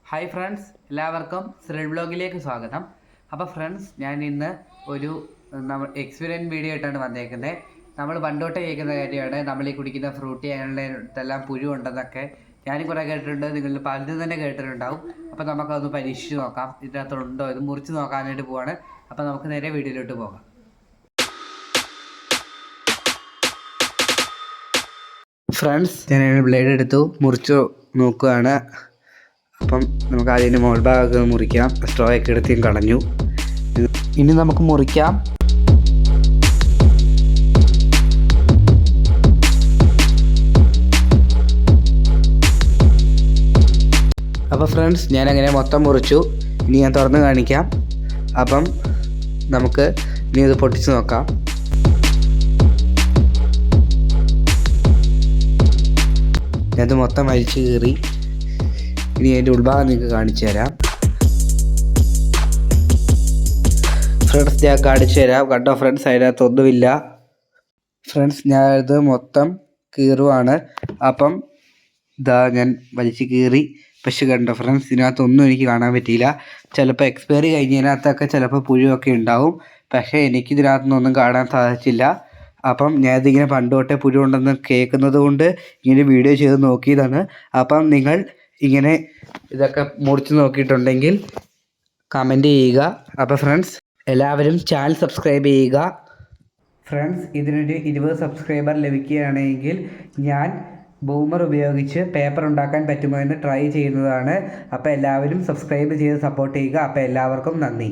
Hi friends, എല്ലാവർക്കും Cyril ബ്ലോഗിലേക്ക് സ്വാഗതം. അപ്പോൾ ഫ്രണ്ട്സ്, ഞാൻ ഇന്ന് ഒരു എക്സ്പീരിയൻസ് വീഡിയോ ആയിട്ടാണ് വന്നേക്കുന്നത്. നമ്മൾ പണ്ടോട്ടേ കേൾക്കുന്ന കാര്യമാണ് നമ്മൾ ഈ കുടിക്കുന്ന ഫ്രൂട്ടി അങ്ങനെയുള്ളതെല്ലാം പുഴു ഉണ്ടെന്നൊക്കെ ഞാനും കുറേ കേട്ടിട്ടുണ്ട്, നിങ്ങൾ പലതും തന്നെ കേട്ടിട്ടുണ്ടാവും. അപ്പോൾ നമുക്കതൊന്ന് പരീക്ഷിച്ച് നോക്കാം, ഇതിനകത്തുണ്ടോ, ഇത് മുറിച്ച് നോക്കാനായിട്ട് പോവാണ്. അപ്പോൾ നമുക്ക് നേരെ വീഡിയോയിലോട്ട് പോകാം. ഫ്രണ്ട്സ്, ഞാൻ ബ്ലേഡ് എടുത്തു മുറിച്ച് നോക്കുകയാണ്. അപ്പം നമുക്ക് അതിൻ്റെ മോൾ ഭാഗമൊക്കെ മുറിക്കാം. സ്ട്രോ ഒക്കെ എടുത്തും കളഞ്ഞു. ഇനി നമുക്ക് മുറിക്കാം. അപ്പോൾ ഫ്രണ്ട്സ്, ഞാനങ്ങനെ മൊത്തം മുറിച്ചു. ഇനി ഞാൻ തുറന്ന് കാണിക്കാം. അപ്പം നമുക്ക് ഇനി ഇത് പൊട്ടിച്ച് നോക്കാം. ഞാനത് മൊത്തം അരിച്ച് കീറി. ഇനി അതിൻ്റെ ഉൾഭാഗം നിങ്ങൾക്ക് കാണിച്ചു തരാം. ഫ്രണ്ട്സ്, ഞാൻ കാണിച്ചു തരാം. കണ്ടോ ഫ്രണ്ട്സ്, അതിനകത്തൊന്നുമില്ല. ഫ്രണ്ട്സ്, ഞാനത് മൊത്തം കീറുവാണ്. അപ്പം ഇതാ ഞാൻ വലിച്ച് കീറി. പക്ഷെ കണ്ടോ ഫ്രണ്ട്സ്, ഇതിനകത്തൊന്നും എനിക്ക് കാണാൻ പറ്റിയില്ല. ചിലപ്പോൾ എക്സ്പയറി കഴിഞ്ഞതിനകത്തൊക്കെ ചിലപ്പോൾ പുഴുവൊക്കെ ഉണ്ടാവും. പക്ഷേ എനിക്കിതിനകത്തൊന്നും കാണാൻ സാധിച്ചില്ല. അപ്പം ഞാനിതിങ്ങനെ പണ്ട് തൊട്ടേ പുഴു ഉണ്ടെന്ന് കേൾക്കുന്നത് കൊണ്ട് ഇങ്ങനെ വീഡിയോ ചെയ്ത് നോക്കിയതാണ്. അപ്പം നിങ്ങൾ ഇങ്ങനെ ഇതൊക്കെ മുറിച്ച് നോക്കിയിട്ടുണ്ടെങ്കിൽ കമൻറ്റ് ചെയ്യുക. അപ്പോൾ ഫ്രണ്ട്സ്, എല്ലാവരും ചാനൽ സബ്സ്ക്രൈബ് ചെയ്യുക. ഫ്രണ്ട്സ്, ഇതിനൊരു 20 സബ്സ്ക്രൈബർ ലഭിക്കുകയാണെങ്കിൽ ഞാൻ ബൂമർ ഉപയോഗിച്ച് പേപ്പർ ഉണ്ടാക്കാൻ പറ്റുമോ എന്ന് ട്രൈ ചെയ്യുന്നതാണ്. അപ്പോൾ എല്ലാവരും സബ്സ്ക്രൈബ് ചെയ്ത് സപ്പോർട്ട് ചെയ്യുക. അപ്പോൾ എല്ലാവർക്കും നന്ദി.